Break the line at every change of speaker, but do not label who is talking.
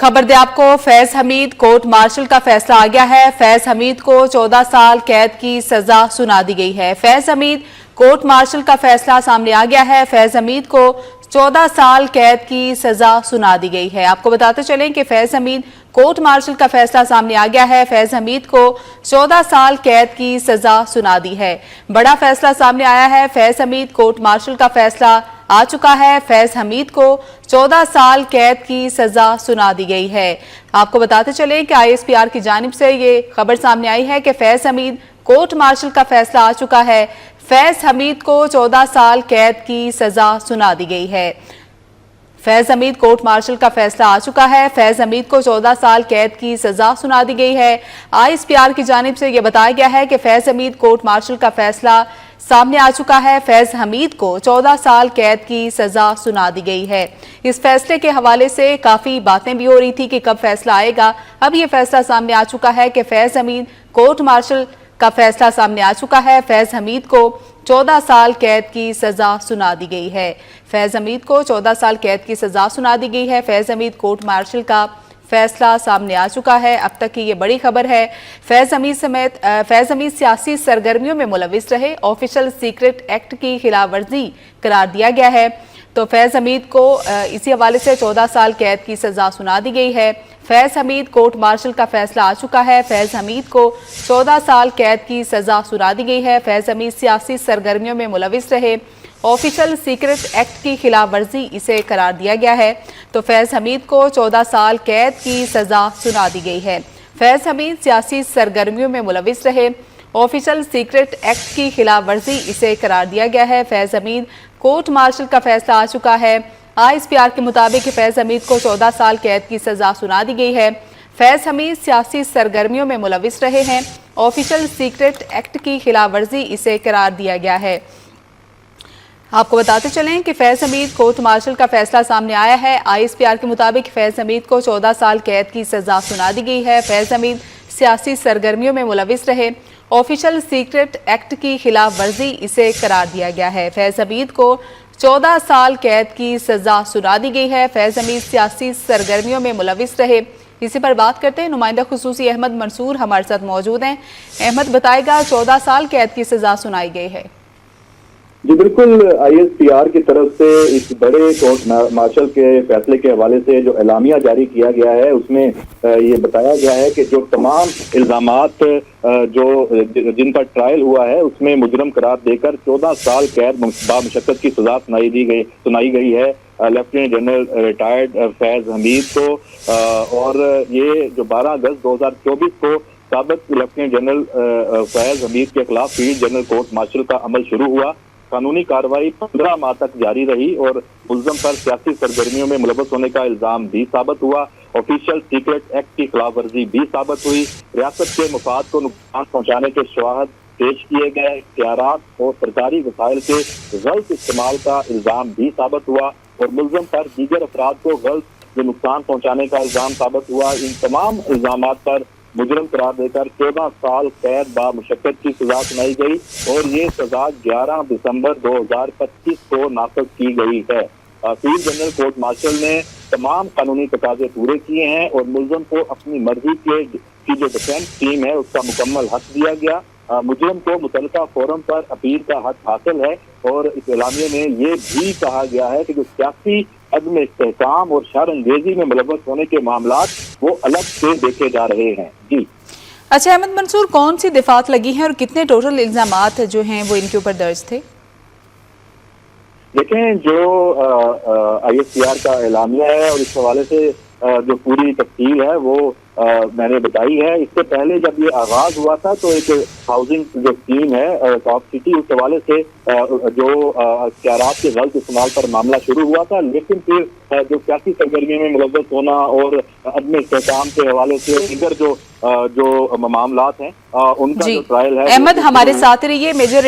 खबर दे आपको, Faiz Hamid court martial का फैसला आ गया है। फैज हमीद को 14 साल कैद की सजा सुना दी गई है। फैज हमीद कोर्ट मार्शल का फैसला सामने आ गया है। फैज हमीद को 14 साल कैद की सजा सुना दी गई है। आपको बताते चलें कि फैज हमीद कोर्ट मार्शल का फैसला सामने आ गया है। फैज हमीद को 14 साल कैद की सजा सुना दी है। बड़ा फैसला सामने आया है। फैज हमीद कोर्ट मार्शल का फैसला आ चुका है। फैज हमीद को 14 साल कैद की सजा सुना दी गई है। आपको बताते चलें कि ISPR की जानिब से ये खबर सामने आई है कि फैज हमीद कोर्ट मार्शल का फैसला आ चुका है। फैज हमीद को 14 साल कैद की सजा सुना दी गई है। फैज हमीद कोर्ट मार्शल का फैसला आ चुका है। फैज हमीद को 14 साल कैद की सजा सुना दी गई है। ISPR की जानिब से यह बताया गया है कि फैज हमीद कोर्ट मार्शल का फैसला सामने आ चुका है। फैज हमीद को 14 साल कैद की सजा सुना दी गई है। इस फैसले के हवाले से काफी बातें भी हो रही थी कि कब फैसला आएगा। अब यह फैसला सामने आ चुका है कि फैज हमीद कोर्ट मार्शल का फैसला सामने आ चुका है। फैज हमीद को 14 साल कैद की सजा सुना दी गई है। फैज हमीद को 14 साल कैद की सजा सुना दी गई है। फैज हमीद कोर्ट मार्शल का फैसला सामने आ चुका है। अब तक की ये बड़ी खबर है। फैज हमीद सियासी सरगर्मियों में मुलविस रहे, ऑफिशियल सीक्रेट एक्ट की खिलाफवर्जी करार दिया गया है। तो फैज हमीद को इसी हवाले से 14 साल कैद की सजा सुना दी गई है। फैज हमीद कोर्ट मार्शल का फैसला आ चुका है। फैज हमीद को 14 साल कैद की सजा सुना दी गई है। फैज हमीद सियासी सरगर्मियों में मुलविस रहे, ऑफिशियल सीक्रेट एक्ट की खिलाफवर्जी इसे करार दिया गया है। तो फैज हमीद को 14 साल कैद की सजा सुना दी गई है। फैज हमीद सियासी सरगर्मियों में मुलविस रहे, ऑफिशियल सीक्रेट एक्ट की खिलाफवर्जी इसे करार दिया गया है। फैज हमीद कोर्ट मार्शल का फैसला आ चुका है। ISPR के मुताबिक फैज हमीद को 14 साल कैद की सजा सुना दी गई है। फैज हमीद सियासी सरगर्मियों में मुलविस रहे हैं, ऑफिशियल सीक्रेट एक्ट की खिलाफवर्जी इसे करार दिया गया है। आपको बताते चलें कि फैज हमीद कोर्ट मार्शल का फैसला सामने आया है। ISPR के मुताबिक फैज हमीद को 14 साल कैद की सजा सुना दी गई है। फैज हमीद सियासी सरगर्मियों में मुलविस रहे, ऑफिशियल सीक्रेट एक्ट की खिलाफ वर्जी इसे करार दिया गया है। फैज हमीद को 14 साल कैद की सजा सुना दी गई है। फैज हमीद सियासी सरगर्मियों में मुलविस रहे। इसी पर बात करते हैं, नुमाइंदा खुसूसी अहमद मंसूर हमारे साथ मौजूद हैं। अहमद बताएगा 14 साल कैद की सजा सुनाई गई है।
जी बिल्कुल, ISPR की तरफ से इस बड़े कोर्ट मार्शल के फैसले के हवाले से जो एलामिया जारी किया गया है उसमें ये बताया गया है कि जो तमाम इल्जामात जिन पर ट्रायल हुआ है उसमें मुजरम करार देकर 14 साल कैद बामुशक्कत की सजा सुनाई गई है lieutenant general retired Faiz Hamid को। और ये जो 12 अगस्त 2024 को साबिक लेफ्टिनेंट जनरल फैज हमीद के खिलाफ फील्ड जनरल कोर्ट मार्शल का अमल शुरू हुआ। कानूनी कार्रवाई 15 माह तक जारी रही और मुल्ज़म पर सियासी सरगर्मियों में मुलव्वस होने का इल्जाम भी साबित हुआ। ऑफिशियल सीक्रेट एक्ट की खिलाफ वर्जी भी साबित हुई। रियासत के मफाद को नुकसान पहुंचाने के शवाहद पेश किए गए, इख्तियारात और सरकारी वसाइल के गलत इस्तेमाल का इल्जाम भी साबित हुआ और मुल्ज़म पर दीगर अफराद को गलत जो नुकसान पहुंचाने का इल्जाम साबित हुआ। इन तमाम इल्जामात पर मुजरम करार देकर 14 साल कैद बामुशक्कत की सजा सुनाई गई और ये सजा 11 दिसंबर 2025 को नाफिज की गई है। फील्ड जनरल कोर्ट मार्शल ने तमाम कानूनी तकाजे पूरे किए हैं और मुल्ज़म को अपनी मर्जी की जो डिफेंस टीम है उसका मुकम्मल हक दिया गया। मुजरम को मुतल्लिका फोरम पर अपील का हक हासिल है और इस एलामिया में ये भी कहा गया है कि जो सियासी अदम इस्तेहकाम और शरअंगेजी में मुलव्वस होने के मामलात वो अलग से देखे जा रहे हैं। जी
अच्छा अहमद मंसूर, कौन सी दफात लगी हैं और कितने टोटल इल्जामात जो हैं वो इनके ऊपर दर्ज थे?
देखें, जो ISPR का एलामिया है और इस हवाले से जो पूरी तफसील है वो मैंने बताई है। इससे पहले जब ये आगाज हुआ था तो एक हाउसिंग जो स्कीम है टॉप सिटी, उस हवाले से जो इख्तियारात के गलत इस्तेमाल पर मामला शुरू हुआ था, लेकिन फिर जो सियासी सरगर्मी में मुलव्वस होना और अदम इस्तेहकाम के हवाले से दीगर जो मामलात हैं उनका जो ट्रायल है।
अहमद हमारे साथ रहिए। मेजर